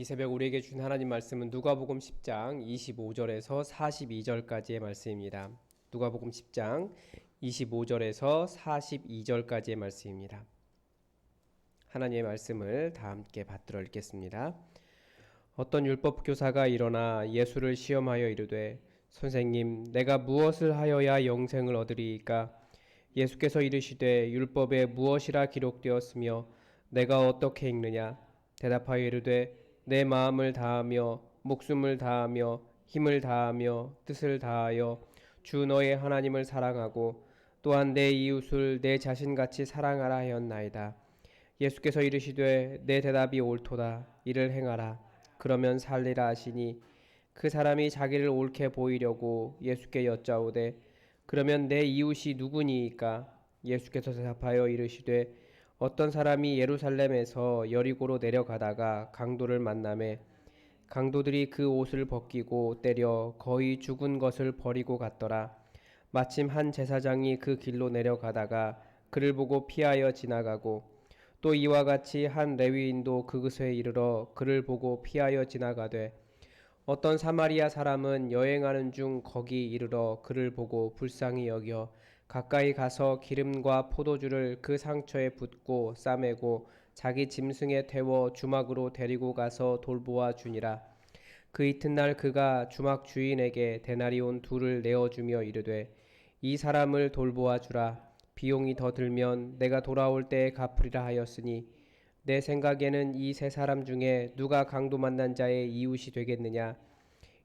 이 새벽 우리에게 준 하나님 말씀은 누가복음 10장 25절에서 42절까지의 말씀입니다. 누가복음 10장 25절에서 42절까지의 말씀입니다. 하나님의 말씀을 다 함께 받들어 읽겠습니다. 어떤 율법 교사가 일어나 예수를 시험하여 이르되 선생님, 내가 무엇을 하여야 영생을 얻으리이까? 예수께서 이르시되 율법에 무엇이라 기록되었으며 내가 어떻게 읽느냐? 대답하여 이르되 내 마음을 다하며 목숨을 다하며 힘을 다하며 뜻을 다하여 주 너의 하나님을 사랑하고 또한 내 이웃을 내 자신같이 사랑하라 하였나이다. 예수께서 이르시되 내 대답이 옳도다. 이를 행하라. 그러면 살리라 하시니 그 사람이 자기를 옳게 보이려고 예수께 여짜오되 그러면 내 이웃이 누구니이까? 예수께서 대답하여 이르시되 어떤 사람이 예루살렘에서 여리고로 내려가다가 강도를 만나매 강도들이 그 옷을 벗기고 때려 거의 죽은 것을 버리고 갔더라. 마침 한 제사장이 그 길로 내려가다가 그를 보고 피하여 지나가고 또 이와 같이 한 레위인도 그곳에 이르러 그를 보고 피하여 지나가되 어떤 사마리아 사람은 여행하는 중 거기 이르러 그를 보고 불쌍히 여겨 가까이 가서 기름과 포도주를 그 상처에 붓고 싸매고 자기 짐승에 태워 주막으로 데리고 가서 돌보아 주니라. 그 이튿날 그가 주막 주인에게 데나리온 둘을 내어주며 이르되 이 사람을 돌보아 주라. 비용이 더 들면 내가 돌아올 때에 갚으리라 하였으니 내 생각에는 이 세 사람 중에 누가 강도 만난 자의 이웃이 되겠느냐?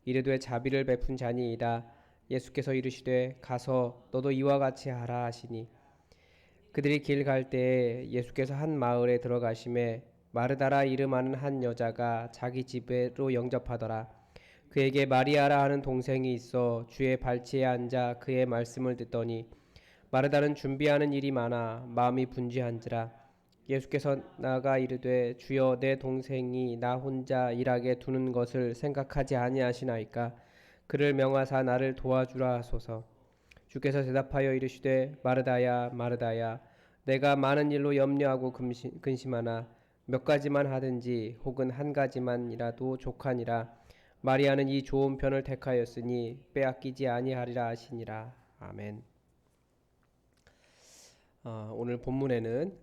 이르되 자비를 베푼 자니이다. 예수께서 이르시되 가서 너도 이와 같이 하라 하시니 그들이 길 갈 때에 예수께서 한 마을에 들어가심에 마르다라 이름하는 한 여자가 자기 집으로 영접하더라. 그에게 마리아라 하는 동생이 있어 주의 발치에 앉아 그의 말씀을 듣더니 마르다는 준비하는 일이 많아 마음이 분주한지라. 예수께서 나가 이르되 주여 내 동생이 나 혼자 일하게 두는 것을 생각하지 아니하시나이까? 그를 명하사 나를 도와주라 하소서. 주께서 대답하여 이르시되 마르다야 마르다야 내가 많은 일로 염려하고 근심하나 몇 가지만 하든지 혹은 한 가지만이라도 족하니라. 마리아는 이 좋은 편을 택하였으니 빼앗기지 아니하리라 하시니라. 아멘. 오늘 본문에는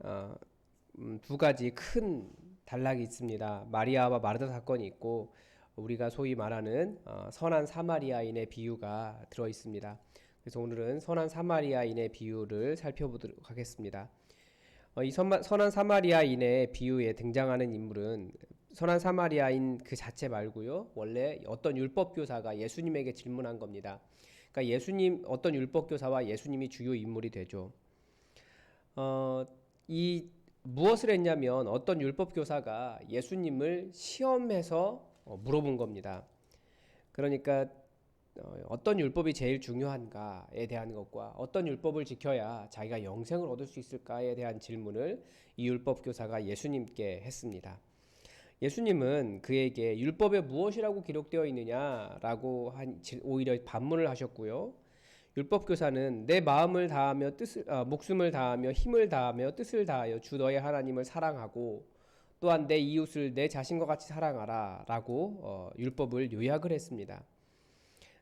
두 가지 큰 단락이 있습니다. 마리아와 마르다 사건이 있고 우리가 소위 말하는 선한 사마리아인의 비유가 들어 있습니다. 그래서 오늘은 선한 사마리아인의 비유를 살펴보도록 하겠습니다. 이 선한 사마리아인의 비유에 등장하는 인물은 선한 사마리아인 그 자체 말고요. 원래 어떤 율법교사가 예수님에게 질문한 겁니다. 그러니까 어떤 율법교사와 예수님이 주요 인물이 되죠. 이 무엇을 했냐면 어떤 율법교사가 예수님을 시험해서 물어본 겁니다. 그러니까 어떤 율법이 제일 중요한가에 대한 것과 어떤 율법을 지켜야 자기가 영생을 얻을 수 있을까에 대한 질문을 이 율법교사가 예수님께 했습니다. 예수님은 그에게 율법에 무엇이라고 기록되어 있느냐라고 오히려 반문을 하셨고요. 율법교사는 내 마음을 다하며 목숨을 다하며 힘을 다하며 뜻을 다하여 주 너의 하나님을 사랑하고 또한 내 이웃을 내 자신과 같이 사랑하라 라고 율법을 요약을 했습니다.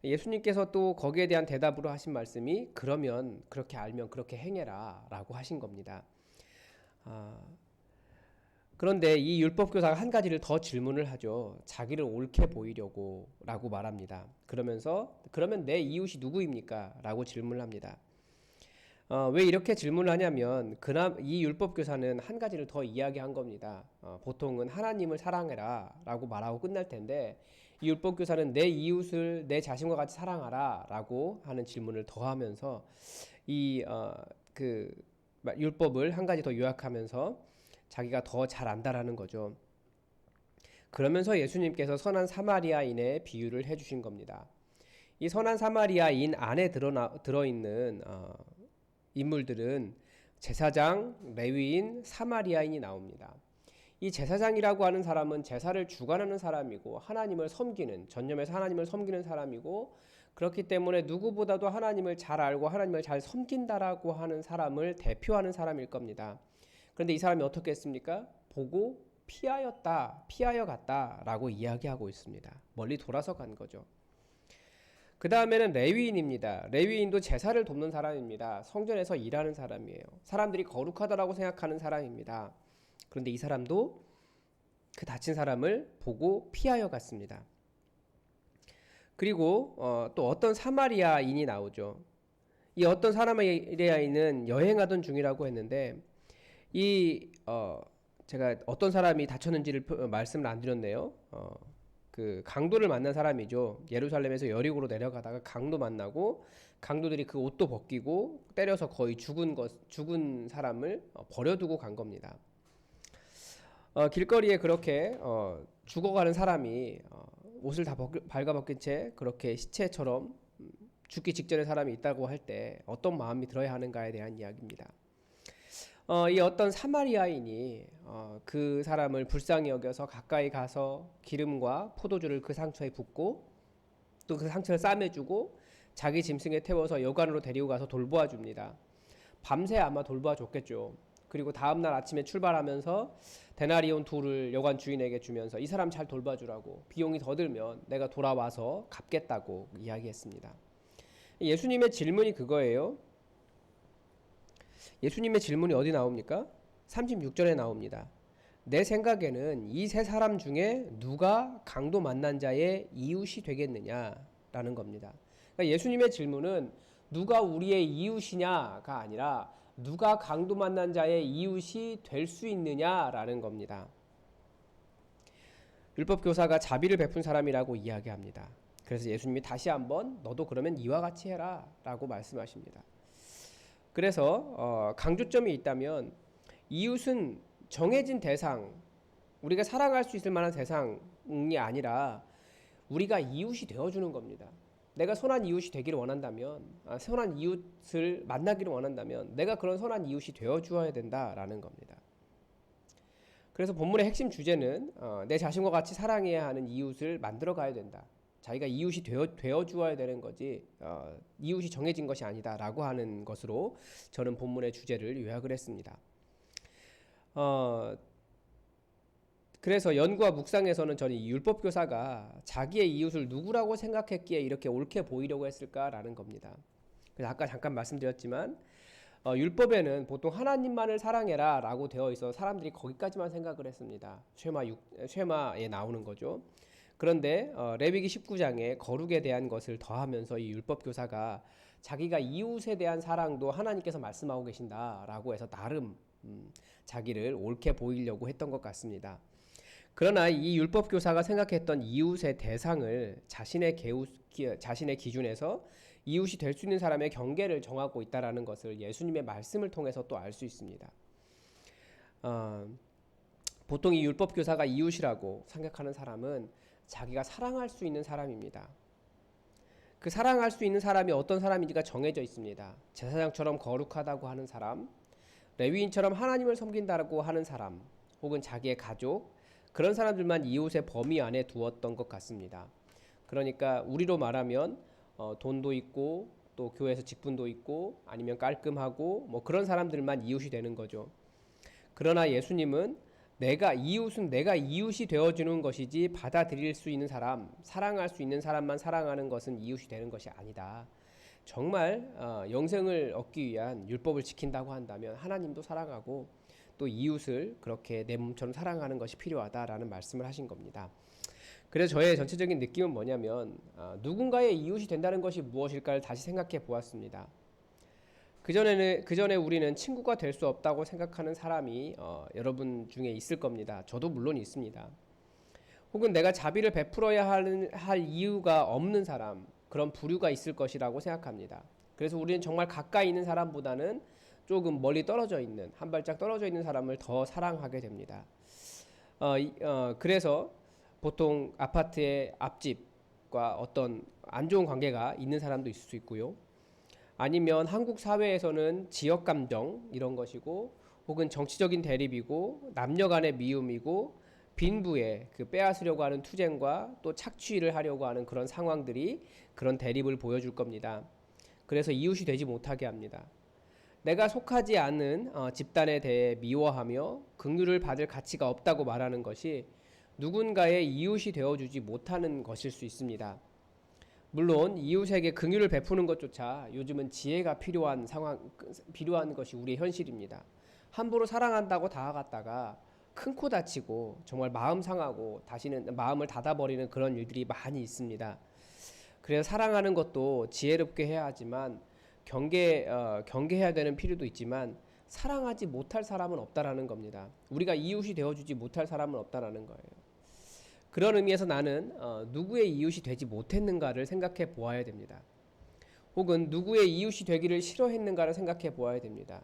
예수님께서 또 거기에 대한 대답으로 하신 말씀이 그러면 그렇게 알면 그렇게 행해라 라고 하신 겁니다. 그런데 이 율법교사가 한 가지를 더 질문을 하죠. 자기를 옳게 보이려고 라고 말합니다. 그러면서 그러면 내 이웃이 누구입니까? 라고 질문을 합니다. 왜 이렇게 질문을 하냐면 이 율법교사는 한 가지를 더 이야기한 겁니다. 보통은 하나님을 사랑해라 라고 말하고 끝날 텐데 이 율법교사는 내 이웃을 내 자신과 같이 사랑하라 라고 하는 질문을 더 하면서 율법을 한 가지 더 요약하면서 자기가 더 잘 안다라는 거죠. 그러면서 예수님께서 선한 사마리아인의 비유를 해주신 겁니다. 이 선한 사마리아인 안에 들어있는 인물들은 제사장, 레위인, 사마리아인이 나옵니다. 이 제사장이라고 하는 사람은 제사를 주관하는 사람이고 하나님을 섬기는, 전념해서 하나님을 섬기는 사람이고 그렇기 때문에 누구보다도 하나님을 잘 알고 하나님을 잘 섬긴다라고 하는 사람을 대표하는 사람일 겁니다. 그런데 이 사람이 어떻게 했습니까? 보고 피하여 갔다라고 이야기하고 있습니다. 멀리 돌아서 간 거죠. 그 다음에는 레위인입니다. 레위인도 제사를 돕는 사람입니다. 성전에서 일하는 사람이에요. 사람들이 거룩하다라고 생각하는 사람입니다. 그런데 이 사람도 그 다친 사람을 보고 피하여 갔습니다. 그리고 또 어떤 사마리아인이 나오죠. 이 어떤 사마리아인은 여행하던 중이라고 했는데 제가 어떤 사람이 다쳤는지를 말씀을 안 드렸네요. 그 강도를 만난 사람이죠. 예루살렘에서 여리고로 내려가다가 강도 만나고 강도들이 그 옷도 벗기고 때려서 거의 죽은 사람을 버려두고 간 겁니다. 길거리에 그렇게 죽어가는 사람이 옷을 다 발가벗긴 채 그렇게 시체처럼 죽기 직전의 사람이 있다고 할 때 어떤 마음이 들어야 하는가에 대한 이야기입니다. 이 어떤 사마리아인이 그 사람을 불쌍히 여겨서 가까이 가서 기름과 포도주를 그 상처에 붓고 또 그 상처를 싸매주고 자기 짐승에 태워서 여관으로 데리고 가서 돌보아 줍니다. 밤새 아마 돌보아 줬겠죠. 그리고 다음날 아침에 출발하면서 데나리온 2를 여관 주인에게 주면서 이 사람 잘 돌봐주라고, 비용이 더 들면 내가 돌아와서 갚겠다고 이야기했습니다. 예수님의 질문이 그거예요. 예수님의 질문이 어디 나옵니까? 36절에 나옵니다. 내 생각에는 이 세 사람 중에 누가 강도 만난 자의 이웃이 되겠느냐라는 겁니다. 그러니까 예수님의 질문은 누가 우리의 이웃이냐가 아니라 누가 강도 만난 자의 이웃이 될 수 있느냐라는 겁니다. 율법교사가 자비를 베푼 사람이라고 이야기합니다. 그래서 예수님이 다시 한번 너도 그러면 이와 같이 해라 라고 말씀하십니다. 그래서 강조점이 있다면 이웃은 정해진 대상, 우리가 사랑할 수 있을 만한 대상이 아니라 우리가 이웃이 되어주는 겁니다. 내가 선한 이웃이 되기를 원한다면, 선한 이웃을 만나기를 원한다면 내가 그런 선한 이웃이 되어주어야 된다라는 겁니다. 그래서 본문의 핵심 주제는 내 자신과 같이 사랑해야 하는 이웃을 만들어 가야 된다. 자기가 이웃이 되어 주어야 되는 거지 이웃이 정해진 것이 아니다라고 하는 것으로 저는 본문의 주제를 요약을 했습니다. 그래서 연구와 묵상에서는 저는 이 율법교사가 자기의 이웃을 누구라고 생각했기에 이렇게 옳게 보이려고 했을까라는 겁니다. 그래서 아까 잠깐 말씀드렸지만 율법에는 보통 하나님만을 사랑해라 라고 되어 있어 사람들이 거기까지만 생각을 했습니다. 쉐마에 나오는 거죠. 그런데 레위기 19장에 거룩에 대한 것을 더하면서 이 율법교사가 자기가 이웃에 대한 사랑도 하나님께서 말씀하고 계신다라고 해서 나름 자기를 옳게 보이려고 했던 것 같습니다. 그러나 이 율법교사가 생각했던 이웃의 대상을 자신의 기준에서 이웃이 될 수 있는 사람의 경계를 정하고 있다는 것을 예수님의 말씀을 통해서 또 알 수 있습니다. 보통 이 율법교사가 이웃이라고 생각하는 사람은 자기가 사랑할 수 있는 사람입니다. 그 사랑할 수 있는 사람이 어떤 사람인지가 정해져 있습니다. 제사장처럼 거룩하다고 하는 사람, 레위인처럼 하나님을 섬긴다고 하는 사람, 혹은 자기의 가족, 그런 사람들만 이웃의 범위 안에 두었던 것 같습니다. 그러니까 우리로 말하면 돈도 있고 또 교회에서 직분도 있고 아니면 깔끔하고 뭐 그런 사람들만 이웃이 되는 거죠. 그러나 예수님은 내가 이웃이 되어주는 것이지 받아들일 수 있는 사람, 사랑할 수 있는 사람만 사랑하는 것은 이웃이 되는 것이 아니다. 정말 영생을 얻기 위한 율법을 지킨다고 한다면 하나님도 사랑하고 또 이웃을 그렇게 내 몸처럼 사랑하는 것이 필요하다라는 말씀을 하신 겁니다. 그래서 저의 전체적인 느낌은 뭐냐면 누군가의 이웃이 된다는 것이 무엇일까를 다시 생각해 보았습니다. 그 전에 우리는 친구가 될 수 없다고 생각하는 사람이 여러분 중에 있을 겁니다. 저도 물론 있습니다. 혹은 내가 자비를 베풀어야 할 이유가 없는 사람, 그런 부류가 있을 것이라고 생각합니다. 그래서 우리는 정말 가까이 있는 사람보다는 조금 멀리 떨어져 있는, 한 발짝 떨어져 있는 사람을 더 사랑하게 됩니다. 그래서 보통 아파트의 앞집과 어떤 안 좋은 관계가 있는 사람도 있을 수 있고요. 아니면 한국 사회에서는 지역 감정 이런 것이고, 혹은 정치적인 대립이고, 남녀 간의 미움이고, 빈부의 그 빼앗으려고 하는 투쟁과 또 착취를 하려고 하는 그런 상황들이 그런 대립을 보여줄 겁니다. 그래서 이웃이 되지 못하게 합니다. 내가 속하지 않는 집단에 대해 미워하며 긍휼을 받을 가치가 없다고 말하는 것이 누군가의 이웃이 되어주지 못하는 것일 수 있습니다. 물론 이웃에게 긍휼을 베푸는 것조차 요즘은 지혜가 필요한 것이 우리의 현실입니다. 함부로 사랑한다고 다가갔다가 큰 코 다치고 정말 마음 상하고 다시는 마음을 닫아버리는 그런 일들이 많이 있습니다. 그래서 사랑하는 것도 지혜롭게 해야 하지만 경계해야 되는 필요도 있지만 사랑하지 못할 사람은 없다라는 겁니다. 우리가 이웃이 되어주지 못할 사람은 없다라는 거예요. 그런 의미에서 나는 누구의 이웃이 되지 못했는가를 생각해 보아야 됩니다. 혹은 누구의 이웃이 되기를 싫어했는가를 생각해 보아야 됩니다.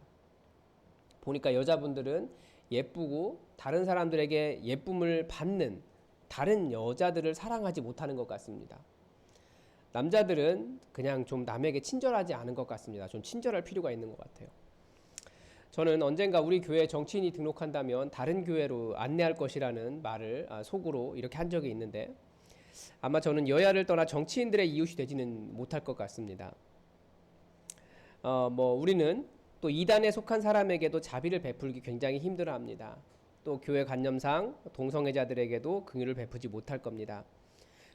보니까 여자분들은 예쁘고 다른 사람들에게 예쁨을 받는 다른 여자들을 사랑하지 못하는 것 같습니다. 남자들은 그냥 좀 남에게 친절하지 않은 것 같습니다. 좀 친절할 필요가 있는 것 같아요. 저는 언젠가 우리 교회에 정치인이 등록한다면 다른 교회로 안내할 것이라는 말을 속으로 이렇게 한 적이 있는데 아마 저는 여야를 떠나 정치인들의 이웃이 되지는 못할 것 같습니다. 우리는 또 이단에 속한 사람에게도 자비를 베풀기 굉장히 힘들어합니다. 또 교회 관념상 동성애자들에게도 긍휼을 베푸지 못할 겁니다.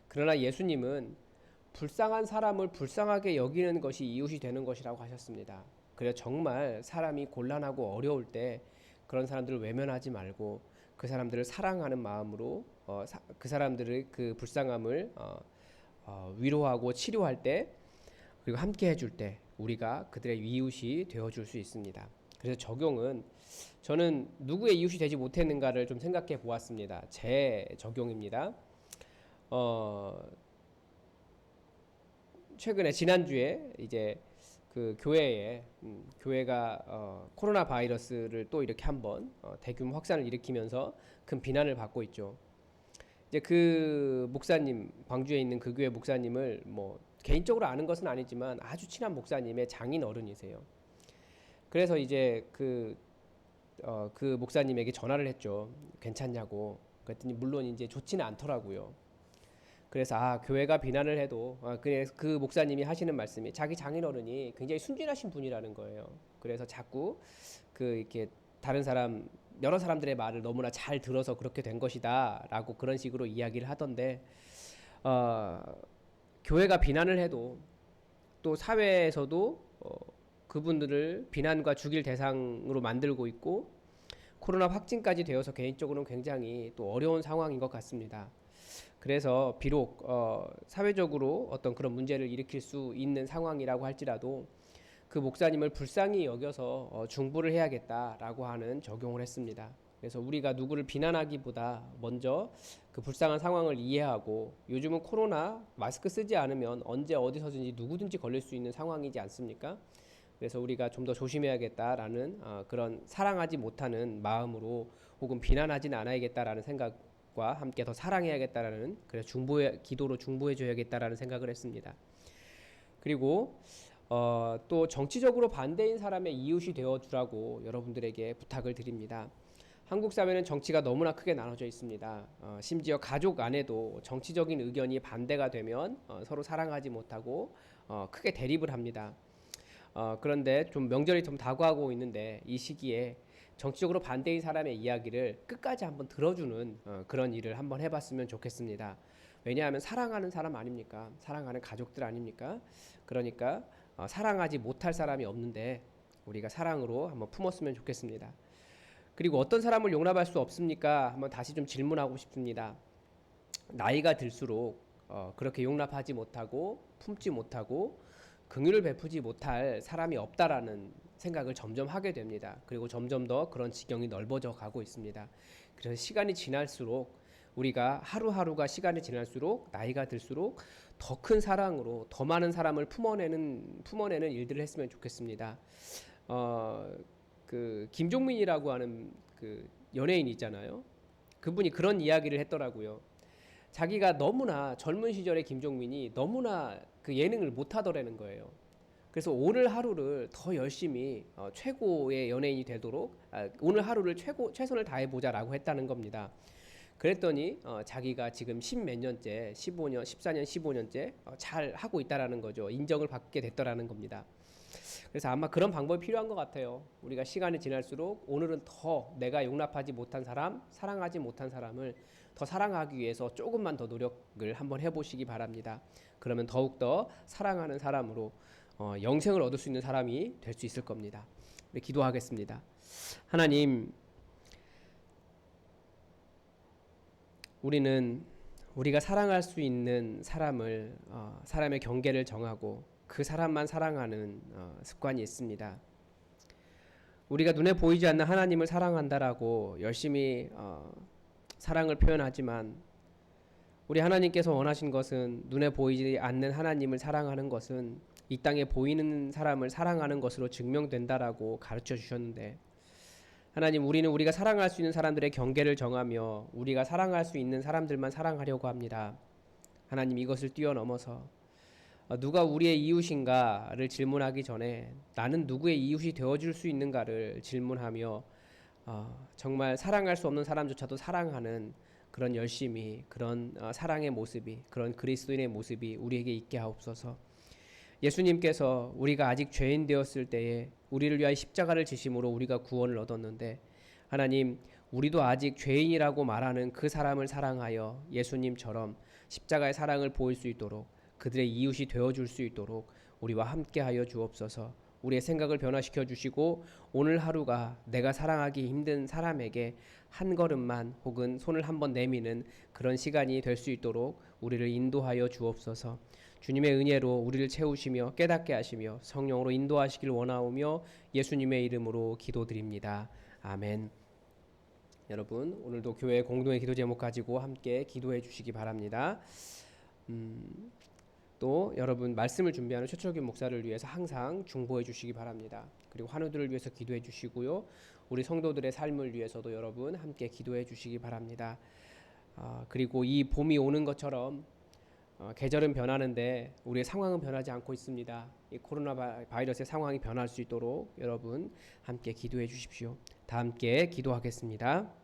그러나 예수님은 불쌍한 사람을 불쌍하게 여기는 것이 이웃이 되는 것이라고 하셨습니다. 그래서 정말 사람이 곤란하고 어려울 때 그런 사람들을 외면하지 말고 그 사람들을 사랑하는 마음으로 그 사람들의 그 불쌍함을 위로하고 치료할 때 그리고 함께 해줄 때 우리가 그들의 이웃이 되어줄 수 있습니다. 그래서 적용은 저는 누구의 이웃이 되지 못했는가를 좀 생각해 보았습니다. 제 적용입니다. 최근에 지난주에 이제 그 교회가 코로나 바이러스를 또 이렇게 한번 대규모 확산을 일으키면서 큰 비난을 받고 있죠. 이제 그 목사님, 광주에 있는 그 교회 목사님을 뭐 개인적으로 아는 것은 아니지만 아주 친한 목사님의 장인 어른이세요. 그래서 이제 그 목사님에게 전화를 했죠. 괜찮냐고. 그랬더니 물론 이제 좋지는 않더라고요. 그래서 교회가 비난을 해도 그 목사님이 하시는 말씀이 자기 장인어른이 굉장히 순진하신 분이라는 거예요. 그래서 자꾸 이렇게 여러 사람들의 말을 너무나 잘 들어서 그렇게 된 것이다라고 그런 식으로 이야기를 하던데 교회가 비난을 해도 또 사회에서도 그분들을 비난과 죽일 대상으로 만들고 있고 코로나 확진까지 되어서 개인적으로는 굉장히 또 어려운 상황인 것 같습니다. 그래서 비록 사회적으로 어떤 그런 문제를 일으킬 수 있는 상황이라고 할지라도 그 목사님을 불쌍히 여겨서 중보를 해야겠다라고 하는 적용을 했습니다. 그래서 우리가 누구를 비난하기보다 먼저 그 불쌍한 상황을 이해하고 요즘은 코로나 마스크 쓰지 않으면 언제 어디서든지 누구든지 걸릴 수 있는 상황이지 않습니까? 그래서 우리가 좀 더 조심해야겠다라는 그런 사랑하지 못하는 마음으로 혹은 비난하진 않아야겠다라는 생각과 함께 더 사랑해야겠다라는 그래서 기도로 중보해 줘야겠다라는 생각을 했습니다. 그리고 또 정치적으로 반대인 사람의 이웃이 되어 주라고 여러분들에게 부탁을 드립니다. 한국 사회는 정치가 너무나 크게 나눠져 있습니다. 심지어 가족 안에도 정치적인 의견이 반대가 되면 서로 사랑하지 못하고 크게 대립을 합니다. 그런데 좀 명절이 좀 다가오고 있는데 이 시기에 정치적으로 반대인 사람의 이야기를 끝까지 한번 들어주는 그런 일을 한번 해봤으면 좋겠습니다. 왜냐하면 사랑하는 사람 아닙니까? 사랑하는 가족들 아닙니까? 그러니까 사랑하지 못할 사람이 없는데 우리가 사랑으로 한번 품었으면 좋겠습니다. 그리고 어떤 사람을 용납할 수 없습니까? 한번 다시 좀 질문하고 싶습니다. 나이가 들수록 그렇게 용납하지 못하고 품지 못하고 긍휼을 베푸지 못할 사람이 없다라는 생각을 점점 하게 됩니다. 그리고 점점 더 그런 지경이 넓어져 가고 있습니다. 그래서 시간이 지날수록 우리가 하루하루가 시간이 지날수록 나이가 들수록 더 큰 사랑으로 더 많은 사람을 품어내는 일들을 했으면 좋겠습니다. 그 김종민이라고 하는 그 연예인 있잖아요. 그분이 그런 이야기를 했더라고요. 자기가 너무나 젊은 시절에 김종민이 너무나 그 예능을 못하더라는 거예요. 그래서 오늘 하루를 더 열심히 최고의 연예인이 되도록 오늘 하루를 최선을 다해보자라고 했다는 겁니다. 그랬더니 자기가 지금 10몇 년째, 14년, 15년째 잘 하고 있다라는 거죠. 인정을 받게 됐더라는 겁니다. 그래서 아마 그런 방법이 필요한 것 같아요. 우리가 시간이 지날수록 오늘은 더 내가 용납하지 못한 사람, 사랑하지 못한 사람을 더 사랑하기 위해서 조금만 더 노력을 한번 해보시기 바랍니다. 그러면 더욱더 사랑하는 사람으로 영생을 얻을 수 있는 사람이 될 수 있을 겁니다. 우리 기도하겠습니다. 하나님, 우리는 우리가 사랑할 수 있는 사람을 사람의 경계를 정하고 그 사람만 사랑하는 습관이 있습니다. 우리가 눈에 보이지 않는 하나님을 사랑한다라고 열심히 사랑을 표현하지만 우리 하나님께서 원하신 것은 눈에 보이지 않는 하나님을 사랑하는 것은 이 땅에 보이는 사람을 사랑하는 것으로 증명된다라고 가르쳐 주셨는데, 하나님, 우리는 우리가 사랑할 수 있는 사람들의 경계를 정하며 우리가 사랑할 수 있는 사람들만 사랑하려고 합니다. 하나님, 이것을 뛰어넘어서 누가 우리의 이웃인가를 질문하기 전에 나는 누구의 이웃이 되어줄 수 있는가를 질문하며 정말 사랑할 수 없는 사람조차도 사랑하는 그런 열심이, 그런 사랑의 모습이, 그런 그리스도인의 모습이 우리에게 있게 하옵소서. 예수님께서 우리가 아직 죄인 되었을 때에 우리를 위하여 십자가를 지심으로 우리가 구원을 얻었는데, 하나님, 우리도 아직 죄인이라고 말하는 그 사람을 사랑하여 예수님처럼 십자가의 사랑을 보일 수 있도록, 그들의 이웃이 되어줄 수 있도록 우리와 함께하여 주옵소서. 우리의 생각을 변화시켜 주시고 오늘 하루가 내가 사랑하기 힘든 사람에게 한 걸음만 혹은 손을 한번 내미는 그런 시간이 될 수 있도록 우리를 인도하여 주옵소서. 주님의 은혜로 우리를 채우시며 깨닫게 하시며 성령으로 인도하시길 원하오며 예수님의 이름으로 기도드립니다. 아멘. 여러분, 오늘도 교회 공동의 기도 제목 가지고 함께 기도해 주시기 바랍니다. 또 여러분, 말씀을 준비하는 최철균 목사를 위해서 항상 중보해 주시기 바랍니다. 그리고 환우들을 위해서 기도해 주시고요. 우리 성도들의 삶을 위해서도 여러분 함께 기도해 주시기 바랍니다. 그리고 이 봄이 오는 것처럼 계절은 변하는데 우리의 상황은 변하지 않고 있습니다. 이 코로나 바이러스의 상황이 변할 수 있도록 여러분 함께 기도해 주십시오. 다 함께 기도하겠습니다.